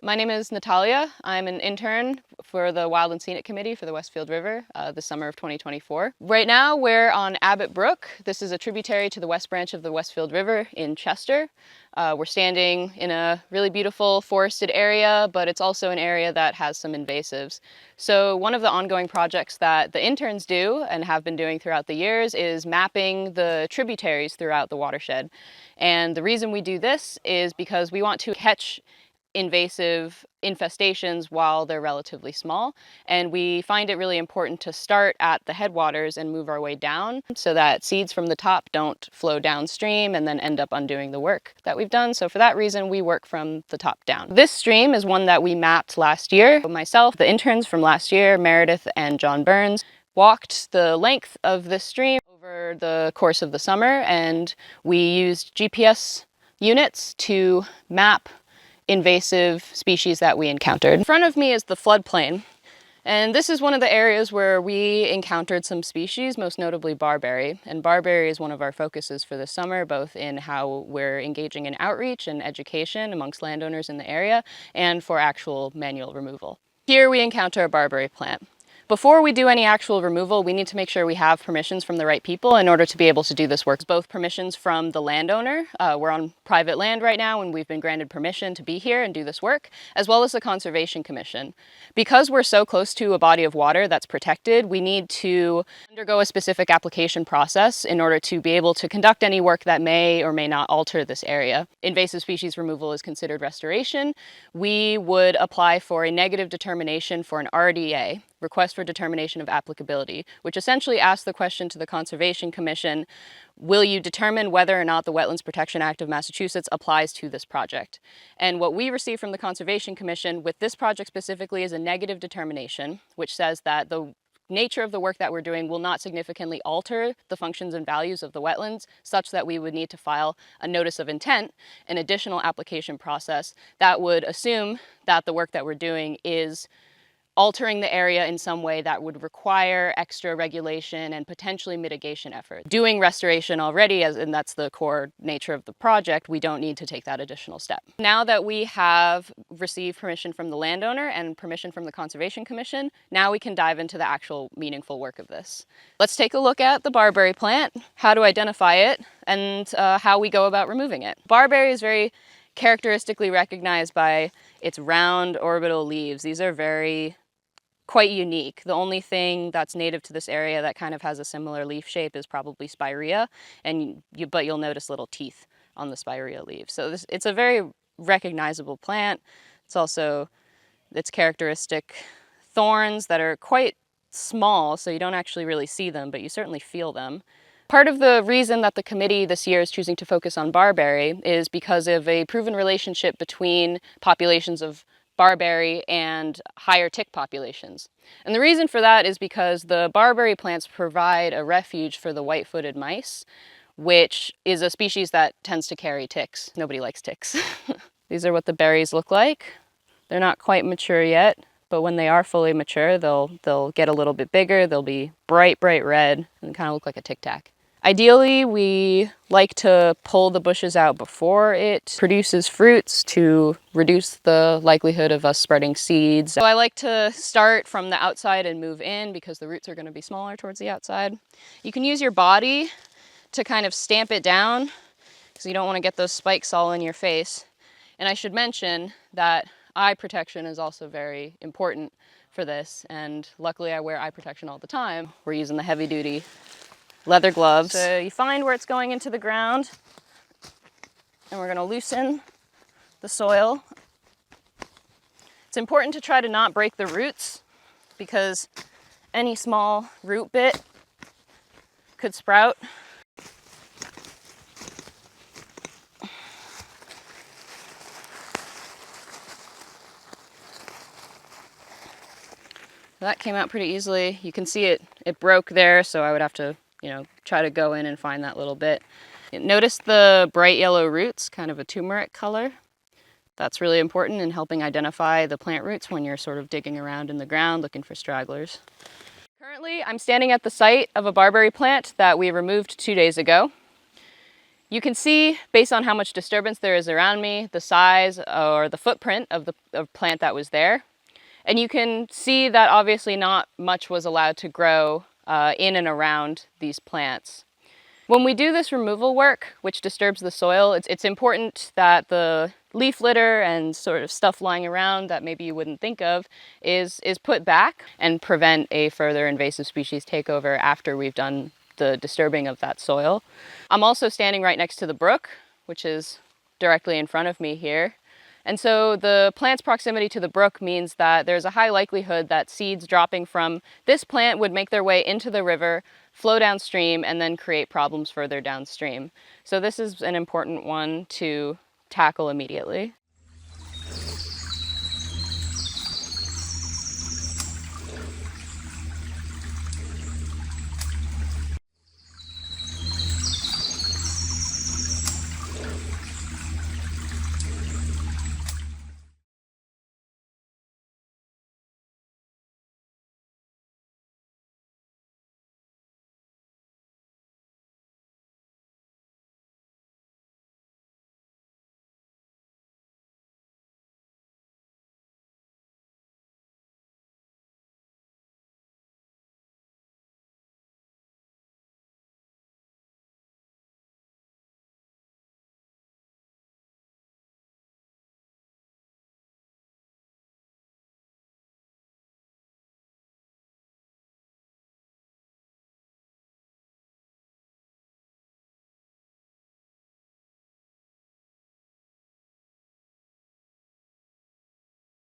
My name is Natalia. I'm an intern for the Wild and Scenic Committee for the Westfield River the summer of 2024. Right now we're on Abbott Brook. This is a tributary to the west branch of the Westfield River in Chester. We're standing in a really beautiful forested area, but it's also an area that has some invasives. So one of the ongoing projects that the interns do and have been doing throughout the years is mapping the tributaries throughout the watershed. And the reason we do this is because we want to catch invasive infestations while they're relatively small, and we find it really important to start at the headwaters and move our way down so that seeds from the top don't flow downstream and then end up undoing the work that we've done. So for that reason, we work from the top down. This stream is one that we mapped last year. Myself, the interns from last year, Meredith and John Burns, walked the length of this stream over the course of the summer, and we used GPS units to map invasive species that we encountered. In front of me is the floodplain, and this is one of the areas where we encountered some species, most notably Barberry. And Barberry is one of our focuses for this summer, both in how we're engaging in outreach and education amongst landowners in the area, and for actual manual removal. Here we encounter a Barberry plant. Before we do any actual removal, we need to make sure we have permissions from the right people in order to be able to do this work. Both permissions from the landowner, we're on private land right now and we've been granted permission to be here and do this work, as well as the Conservation Commission. Because we're so close to a body of water that's protected, we need to undergo a specific application process in order to be able to conduct any work that may or may not alter this area. Invasive species removal is considered restoration. We would apply for a negative determination for an RDA, request for determination of applicability, which essentially asks the question to the Conservation Commission, will you determine whether or not the Wetlands Protection Act of Massachusetts applies to this project? And what we received from the Conservation Commission with this project specifically is a negative determination, which says that the nature of the work that we're doing will not significantly alter the functions and values of the wetlands, such that we would need to file a notice of intent, an additional application process that would assume that the work that we're doing is altering the area in some way that would require extra regulation and potentially mitigation efforts. Doing restoration already, and that's the core nature of the project, we don't need to take that additional step. Now that we have received permission from the landowner and permission from the Conservation Commission, now we can dive into the actual meaningful work of this. Let's take a look at the Barberry plant, how to identify it, and how we go about removing it. Barberry is very characteristically recognized by its round orbital leaves. These are quite unique. The only thing that's native to this area that kind of has a similar leaf shape is probably spirea, but you'll notice little teeth on the spirea leaves. So it's a very recognizable plant. It's characteristic thorns that are quite small, so you don't actually really see them, but you certainly feel them. Part of the reason that the committee this year is choosing to focus on Barberry is because of a proven relationship between populations of Barberry and higher tick populations. And the reason for that is because the Barberry plants provide a refuge for the white-footed mice, which is a species that tends to carry ticks. Nobody likes ticks. These are what the berries look like. They're not quite mature yet, but when they are fully mature, they'll get a little bit bigger. They'll be bright, bright red and kind of look like a tic tac. Ideally, we like to pull the bushes out before it produces fruits to reduce the likelihood of us spreading seeds. So I like to start from the outside and move in because the roots are going to be smaller towards the outside. You can use your body to kind of stamp it down because you don't want to get those spikes all in your face. And I should mention that eye protection is also very important for this, and luckily I wear eye protection all the time. We're using the heavy duty leather gloves. So you find where it's going into the ground, and we're going to loosen the soil. It's important to try to not break the roots because any small root bit could sprout. That came out pretty easily. You can see it broke there, so I would have to try to go in and find that little bit. Notice the bright yellow roots, kind of a turmeric color. That's really important in helping identify the plant roots when you're sort of digging around in the ground looking for stragglers. Currently, I'm standing at the site of a Barberry plant that we removed 2 days ago. You can see, based on how much disturbance there is around me, the size or the footprint of the plant that was there. And you can see that obviously not much was allowed to grow in and around these plants. When we do this removal work, which disturbs the soil, it's important that the leaf litter and sort of stuff lying around that maybe you wouldn't think of is put back and prevent a further invasive species takeover after we've done the disturbing of that soil. I'm also standing right next to the brook, which is directly in front of me here. And so the plant's proximity to the brook means that there's a high likelihood that seeds dropping from this plant would make their way into the river, flow downstream, and then create problems further downstream. So this is an important one to tackle immediately.